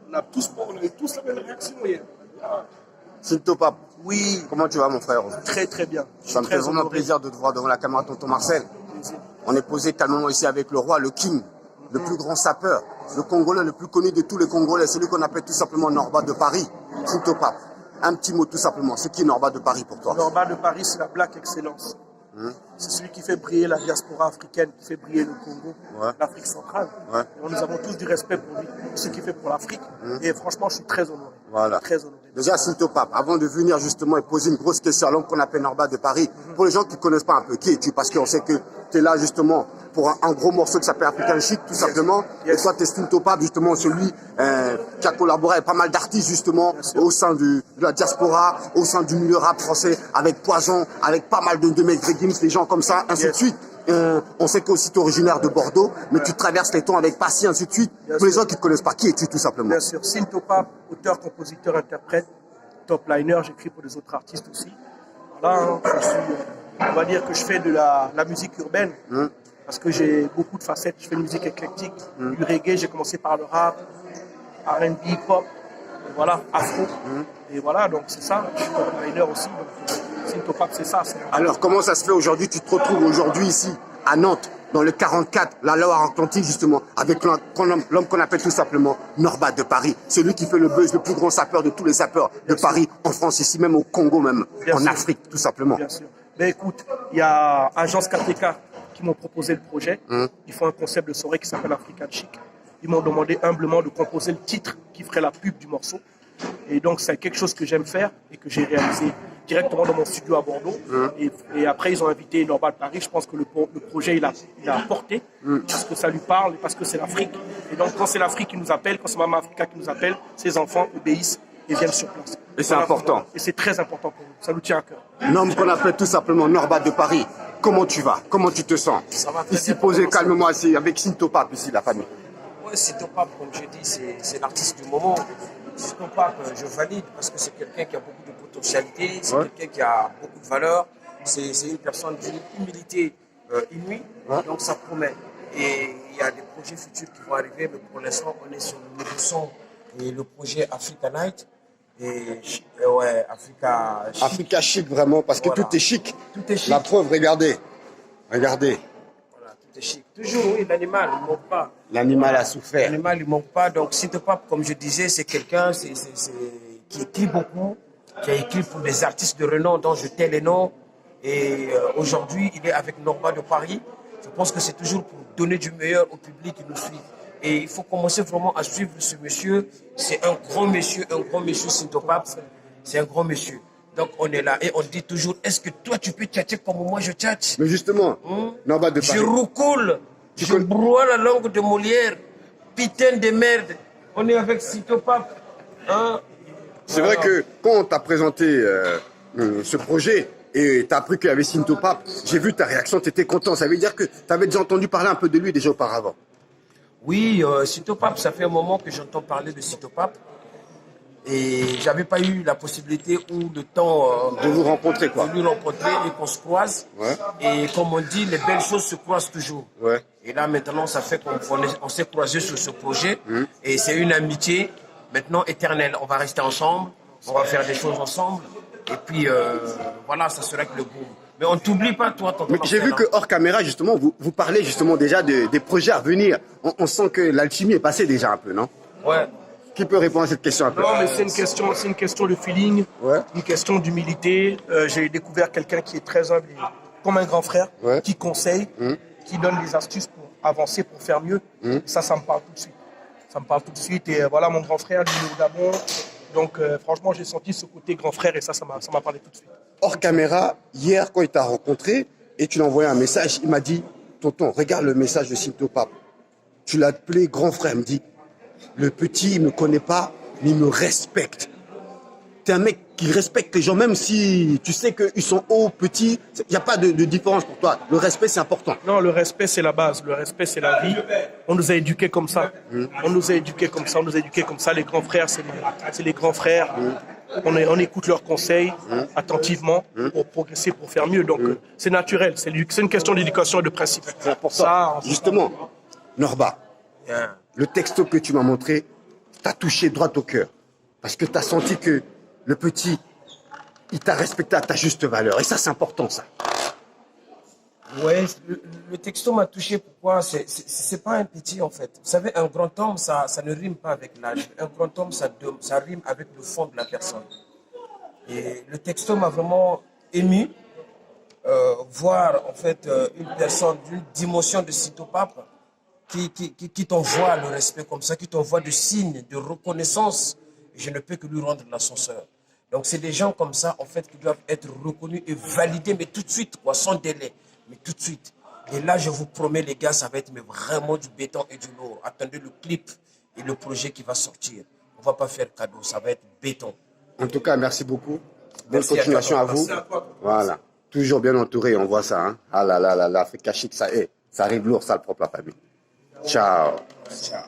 On a tous la même réaction hier. Sinto Pape, oui, comment tu vas mon frère? Très très bien. Ça me fait vraiment plaisir de te voir devant la caméra, tonton Marcel. On est posé calmement ici avec le roi, le king, le plus grand sapeur, le Congolais le plus connu de tous les Congolais, celui qu'on appelle tout simplement Norba de Paris, Sinto Pape. Un petit mot tout simplement, c'est qui Norba de Paris pour toi? Norba de Paris, c'est la Black Excellence. C'est celui qui fait briller la diaspora africaine, qui fait briller le Congo, l'Afrique centrale. Nous avons tous du respect pour lui, pour ce qu'il fait pour l'Afrique. Et franchement, je suis très honoré. Voilà. Très honoré. Déjà, Sinto Pape, avant de venir justement et poser une grosse question à l'homme qu'on appelle Norba de Paris, pour les gens qui ne connaissent pas un peu, qui es-tu? Parce qu'on sait que tu es là justement pour un gros morceau qui s'appelle African Chic, tout simplement. Et toi, tu es Sinto Pape, justement, celui qui a collaboré avec pas mal d'artistes, justement, au sein de la diaspora, au sein du milieu rap français, avec Poison, avec pas mal de mecs, Gims, des gens comme ça, ainsi de suite. On sait qu'aussi tu es originaire de Bordeaux, mais tu traverses les temps avec Passy, ainsi de suite. Pour les gens qui ne te connaissent pas, qui es-tu tout simplement? Bien sûr, Sinto Pape, auteur, compositeur, interprète, top liner, j'écris pour des autres artistes aussi. Voilà, on va dire que je fais de la musique urbaine, parce que j'ai beaucoup de facettes, je fais une musique éclectique, du reggae, j'ai commencé par le rap, R&B, pop, voilà, afro, et voilà, donc c'est ça, je suis top liner aussi, donc Sinto Pape, c'est ça. Alors, comment ça se fait aujourd'hui? Tu te retrouves aujourd'hui ici, à Nantes, dans le 44, la Loire-Atlantique, justement, avec l'homme qu'on appelle tout simplement Norba de Paris. Celui qui fait le buzz, le plus grand sapeur de tous les sapeurs de Paris, en France, ici même au Congo, même, en Afrique, tout simplement. Bien sûr. Mais écoute, il y a Agence KTK qui m'ont proposé le projet. Ils font un concept de soirée qui s'appelle African Chic. Ils m'ont demandé humblement de composer le titre qui ferait la pub du morceau. Et donc, c'est quelque chose que j'aime faire et que j'ai réalisé directement dans mon studio à Bordeaux. Et après, ils ont invité Norba de Paris. Je pense que le projet, il a porté parce que ça lui parle et parce que c'est l'Afrique. Et donc, quand c'est l'Afrique qui nous appelle, quand c'est Maman Africa qui nous appelle, ses enfants obéissent et viennent sur place. Et c'est important. Et c'est très important pour nous. Ça nous tient à cœur. Un homme qu'on appelle tout simplement Norba de Paris. Comment tu vas? Comment tu te sens? Ça va très ici, bien. posé calmement, ici, avec Sinto Pape, ici, la famille. Oui, Sinto Pape, comme je dis, c'est l'artiste du moment. Sinto Pape, je valide parce que c'est quelqu'un qui a beaucoup de potentialité, c'est quelqu'un qui a beaucoup de valeur, c'est une personne d'une humilité inouïe, donc ça promet. Et il y a des projets futurs qui vont arriver, mais pour l'instant, on est sur le nouveau son et le projet Africa Night. Et ouais, Africa Chic. Africa Chic, vraiment, parce que tout est chic. Tout est chic. La preuve, regardez. Regardez. Voilà, tout est chic. Toujours, oui, l'animal, il ne manque pas. L'animal a souffert. L'animal, il ne manque pas. Donc, Sinto Pape, comme je disais, c'est quelqu'un qui écrit beaucoup, qui a écrit pour des artistes de renom dont je tais les noms. Et aujourd'hui, il est avec Norba de Paris. Je pense que c'est toujours pour donner du meilleur au public qui nous suit. Et il faut commencer vraiment à suivre ce monsieur. C'est un grand monsieur Sinto Pape. C'est un grand monsieur. Donc on est là et on dit toujours, est-ce que toi tu peux tchatcher comme moi je tchatche? Mais justement, Norba de Paris. Je roucoule, je broie la langue de Molière. Putain de merde. On est avec Sinto Pape. Hein? C'est vrai que quand on t'a présenté ce projet et tu as appris qu'il y avait Sinto Pape, j'ai vu ta réaction, tu étais content. Ça veut dire que tu avais déjà entendu parler un peu de lui déjà auparavant. Oui, Sinto Pape, ça fait un moment que j'entends parler de Sinto Pape. Et j'avais pas eu la possibilité ou le temps de vous rencontrer, quoi. De lui rencontrer et qu'on se croise. Et comme on dit, les belles choses se croisent toujours. Et là, maintenant, ça fait qu'on s'est croisés sur ce projet. Et c'est une amitié maintenant éternelle. On va rester ensemble, on va faire des choses ensemble. Et puis, voilà, ça serait que le boom. Mais on ne t'oublie pas, toi, tonton. J'ai vu que hors caméra, justement, vous parlez justement déjà des projets à venir. On sent que l'alchimie est passée déjà un peu, non? Ouais. Qui peut répondre à cette question un peu? Non, mais c'est une question de feeling, une question d'humilité. J'ai découvert quelqu'un qui est très humble, comme un grand frère, qui conseille, qui donne des astuces pour avancer, pour faire mieux. Ça me parle tout de suite. Ça me parle tout de suite. Et voilà, mon grand frère, lui, il est au Gabon. Donc, franchement, j'ai senti ce côté grand frère et ça m'a parlé tout de suite. Hors caméra, hier, quand il t'a rencontré et tu lui as envoyé un message, il m'a dit, tonton, regarde le message de Sinto Pape. Tu l'as appelé grand frère, il me dit. Le petit, il ne me connaît pas, mais il me respecte. Tu es un mec qui respecte les gens, même si tu sais qu'ils sont hauts, petits. Il n'y a pas de différence pour toi. Le respect, c'est important. Non, le respect, c'est la base. Le respect, c'est la vie. On nous a éduqués comme ça. On nous a éduqués comme ça. On nous a éduqués comme ça. Les grands frères, c'est les grands frères. On écoute leurs conseils attentivement pour progresser, pour faire mieux. Donc, c'est naturel. C'est une question d'éducation et de principe. C'est pour ça. Justement, Norba, le texto que tu m'as montré t'a touché droit au cœur. Parce que tu as senti que le petit, il t'a respecté à ta juste valeur. Et ça, c'est important, ça. Ouais, le texto m'a touché. Pourquoi? C'est pas un petit, en fait. Vous savez, un grand homme, ça ne rime pas avec l'âge. Un grand homme, ça rime avec le fond de la personne. Et le texto m'a vraiment ému. Voir, en fait, une personne d'une dimension de Sito-Pape qui t'envoie le respect comme ça, qui t'envoie de signes de reconnaissance. Je ne peux que lui rendre l'ascenseur. Donc, c'est des gens comme ça, en fait, qui doivent être reconnus et validés, mais tout de suite, quoi, sans délai, mais tout de suite. Et là, je vous promets, les gars, ça va être mais vraiment du béton et du lourd. Attendez le clip et le projet qui va sortir. On ne va pas faire cadeau, ça va être béton. En tout cas, merci beaucoup. Bonne Merci continuation à vous. Merci à toi. Voilà. Toujours bien entouré, on voit ça. Hein. Ah là là là, l'Africa Chic, ça arrive lourd, ça le propre la famille. Ciao. Ciao.